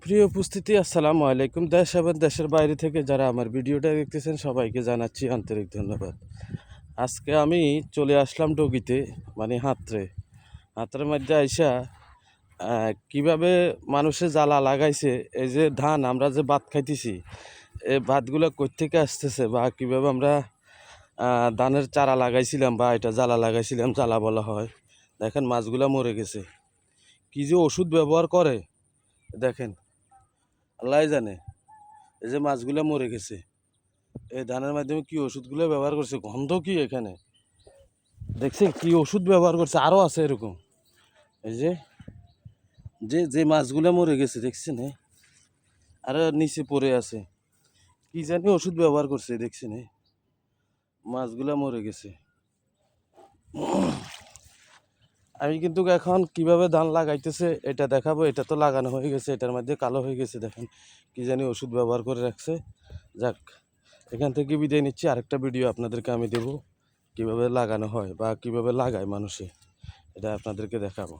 প্রিয় উপস্থিতি, আসসালামু আলাইকুম। দেশ এবং দেশের বাইরে থেকে যারা আমার ভিডিওটা দেখতেছেন সবাইকে জানাচ্ছি আন্তরিক ধন্যবাদ। আজকে আমি চলে আসলাম ডগিতে, মানে হাতরের মধ্যে আইসা কিভাবে মানুষে জ্বালা লাগাইছে। এই যে ধান আমরা যে ভাত খাইতেছি, এই ভাতগুলো কোত্থেকে আসতেছে বা কিভাবে আমরা ধানের চারা লাগাইছিলাম বা এটা জ্বালা লাগাইছিলাম, জ্বালা বলা হয়। দেখেন মাছগুলা মরে গেছে। কি যে ওষুধ ব্যবহার করে দেখেন, আল্লাহ জানে। এই যে মাছগুলো মরে গেছে, এই ধানের মাধ্যমে কি ওষুধগুলো ব্যবহার করছে, গন্ধ কি এখানে দেখছেন, কি ওষুধ ব্যবহার করছে। আরও আছে এরকম, এই যে যে যে মাছগুলো মরে গেছে দেখছেন, আর নিচে পড়ে আছে। কি জানি ওষুধ ব্যবহার করছে দেখছেন, মাছগুলো মরে গেছে। আমি কিন্তু এখন কিভাবে ধান লাগাইতেছে এটা দেখাবো। এটা তো লাগানো হয়ে গেছে, এটার মধ্যে কালো হয়ে গেছে দেখেন, কি জানি ওষুধ ব্যবহার করে রাখছে। যাক, এখান থেকে বিদায় নিচ্ছি। আরেকটা ভিডিও আপনাদেরকে আমি দেবো, কিভাবে লাগানো হয় বা কিভাবে লাগায় মানুষে, এটা আপনাদেরকে দেখাবো।